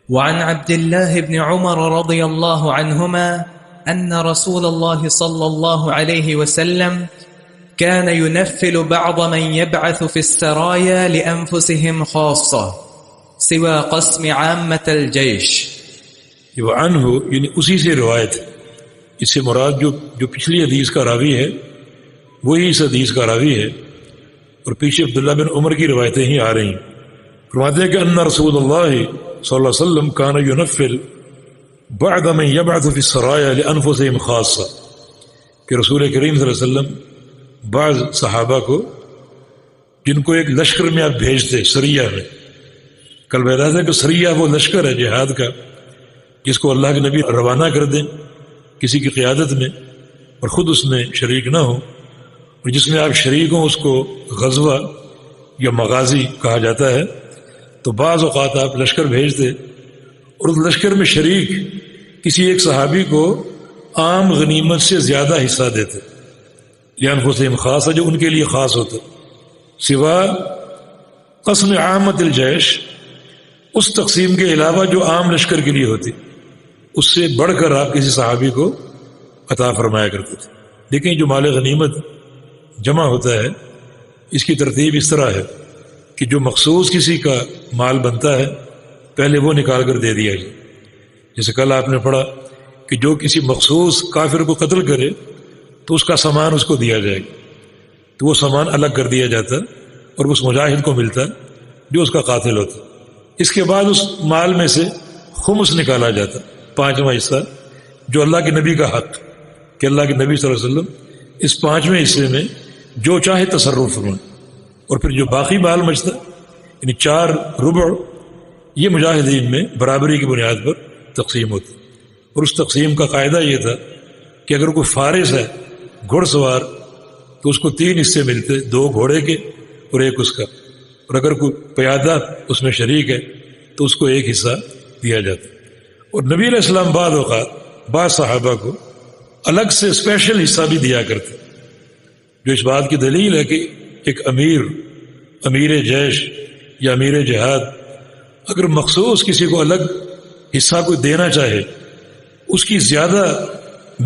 وعن عبد الله بن عمر رضي الله عنهما أن رسول الله صلى الله عليه وسلم كان ينفل بعض من يبعث في السرايا لأنفسهم خاصة سوى قسم عامة الجيش. عنہ یعنی اسی سے روایت ہے. اس سے مراد جو پچھلی حدیث کا راوی ہے وہی اس حدیث کا راوی ہے، اور پیچھے عبداللہ بن عمر کی روایتیں ہی آ رہی ہیں. فرماتے ہیں کہ ان رسول اللہ صلی اللہ علیہ وسلم کان ینفل بعد من یبعث فی السرایا لانفسهم خاصہ، کہ رسول کریم صلی اللہ علیہ وسلم بعض صحابہ کو جن کو ایک لشکر میں آپ بھیجتے سریہ میں، کل بتا تھا کہ سریہ وہ لشکر ہے جہاد کا جس کو اللہ کے نبی روانہ کر دیں کسی کی قیادت میں اور خود اس میں شریک نہ ہو، اور جس میں آپ شریک ہوں اس کو غزوہ یا مغازی کہا جاتا ہے. تو بعض اوقات آپ لشکر بھیجتے اور اس لشکر میں شریک کسی ایک صحابی کو عام غنیمت سے زیادہ حصہ دیتے، لأنفسہم خاصہ، جو ان کے لیے خاص ہوتا، سوا قسم عامت الجیش، اس تقسیم کے علاوہ جو عام لشکر کے لیے ہوتی، اس سے بڑھ کر آپ کسی صحابی کو عطا فرمایا کرتے تھے. لیکن جو مال غنیمت جمع ہوتا ہے اس کی ترتیب اس طرح ہے کہ جو مخصوص کسی کا مال بنتا ہے پہلے وہ نکال کر دے دیا جائے. جیسے کل آپ نے پڑھا کہ جو کسی مخصوص کافر کو قتل کرے تو اس کا سامان اس کو دیا جائے گا، تو وہ سامان الگ کر دیا جاتا اور اس مجاہد کو ملتا جو اس کا قاتل ہوتا. اس کے بعد اس مال میں سے خمس نکالا جاتا، 5واں حصہ، جو اللہ کے نبی کا حق کہ اللہ کے نبی صلی اللہ علیہ وسلم اس 5ویں حصے میں جو چاہے تصرف فرمائیں. اور پھر جو باقی مال بچتا یعنی 4 ربع، یہ مجاہدین میں برابری کی بنیاد پر تقسیم ہوتی. اور اس تقسیم کا قاعدہ یہ تھا کہ اگر کوئی فارس ہے گھڑ سوار تو اس کو 3 حصے ملتے، 2 گھوڑے کے اور 1 اس کا، اور اگر کوئی پیادہ اس میں شریک ہے تو اس کو 1 حصہ دیا جاتا. اور نبی علیہ السلام بعض اوقات بعض صحابہ کو الگ سے اسپیشل حصہ بھی دیا کرتے، جو اس بات کی دلیل ہے کہ ایک امیر جیش یا امیر جہاد اگر مخصوص کسی کو الگ حصہ کوئی دینا چاہے اس کی زیادہ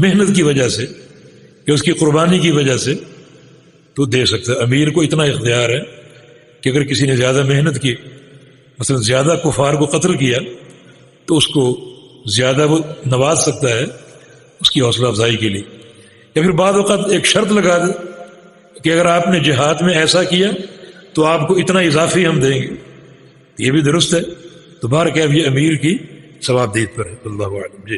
محنت کی وجہ سے یا اس کی قربانی کی وجہ سے تو دے سکتا ہے. امیر کو اتنا اختیار ہے کہ اگر کسی نے زیادہ محنت کی، مثلا زیادہ کفار کو قتل کیا، تو اس کو زیادہ وہ نواز سکتا ہے اس کی حوصلہ افزائی کے لیے. یا پھر بعض اوقات ایک شرط لگا دے کہ اگر آپ نے جہاد میں ایسا کیا تو آپ کو اتنا اضافی ہم دیں گے. یہ بھی درست ہے. تو بہرکیف یہ امیر کی ثوابدید پر ہے. اللہ اعلم. جی.